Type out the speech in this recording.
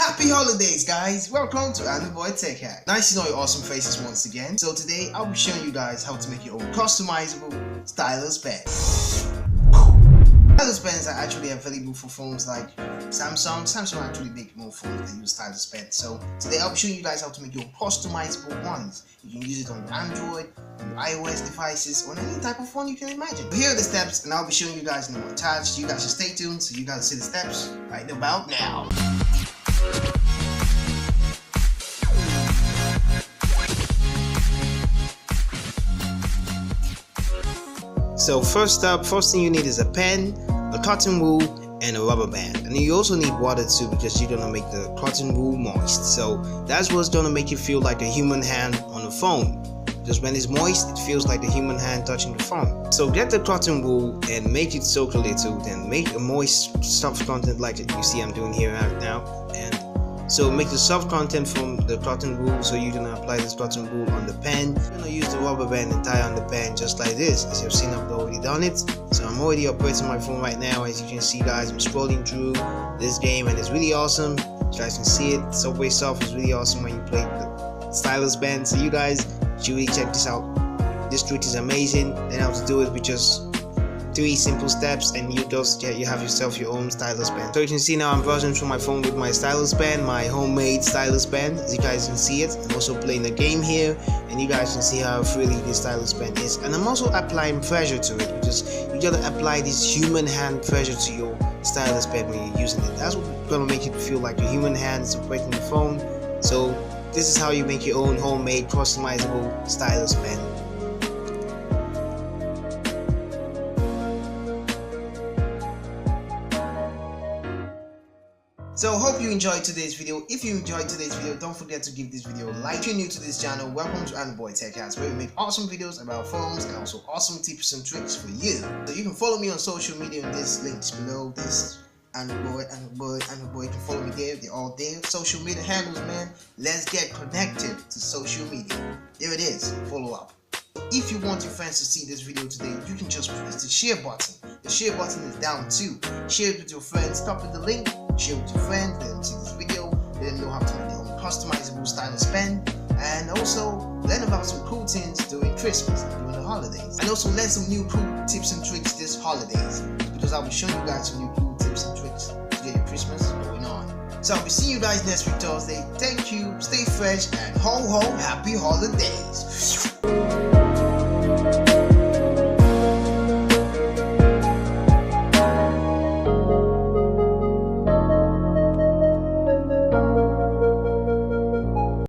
Happy holidays, guys! Welcome to DAILYY Tech Hack. Nice to know your awesome faces once again. So today I'll be showing you guys how to make your own customizable stylus pen. Stylus pens are actually available for phones like Samsung. Samsung actually make more phones that use stylus pens. So today I'll be showing you guys how to make your customizable ones. You can use it on your Android, on your iOS devices, on any type of phone you can imagine. Here are the steps, and I'll be showing you guys in the montage. So you guys should stay tuned so you guys see the steps right about now. So first thing you need is a pen, a cotton wool, and a rubber band. And you also need water too, because you're gonna make the cotton wool moist. So that's what's gonna make you feel like a human hand on the phone. Because when it's moist, it feels like the human hand touching the phone. So get the cotton wool and make it soak a little, then make a moist soft content like you see I'm doing here right now. And so make the soft content from the cotton wool. So you're gonna apply this cotton wool on the pen. You're gonna use the rubber band and tie on the pen just like this. As you've seen, I've already done it. So I'm already operating my phone right now. As you can see, guys, I'm scrolling through this game and it's really awesome. You guys can see it. Subway Surf is really awesome when you play the stylus pen. So you guys should really check this out. This trick is amazing. Then how to do it with just 3 simple steps, and you have yourself your own stylus pen. So you can see now I'm browsing through my phone with my stylus pen, my homemade stylus pen. As you guys can see it, I'm also playing a game here, and you guys can see how frilly this stylus pen is. And I'm also applying pressure to it, because you gotta apply this human hand pressure to your stylus pen when you're using it. That's what's gonna make it feel like your human hand is operating the phone. So this is how you make your own homemade customizable stylus pen. So hope you enjoyed today's video. If you enjoyed today's video, don't forget to give this video a like. If you're new to this channel, welcome to DAILYY Tech Hack, where we make awesome videos about phones and also awesome tips and tricks for you. So you can follow me on social media in this links below. This DAILYY, you can follow me there. They're all there. Social media handles, man. Let's get connected to social media. There it is. Follow up. If you want your friends to see this video today, you can just press the share button. The share button is down too. Share it with your friends. Copy the link. Share with your friends. Let them see this video. Let them know how to make their own customizable stylus pen. And also learn about some cool things during Christmas and during the holidays. And also learn some new cool tips and tricks this holidays, because I'll be showing you guys some new cool tips and tricks to get your Christmas going on. So I'll be seeing you guys next week Thursday. Thank you. Stay fresh and ho ho happy holidays.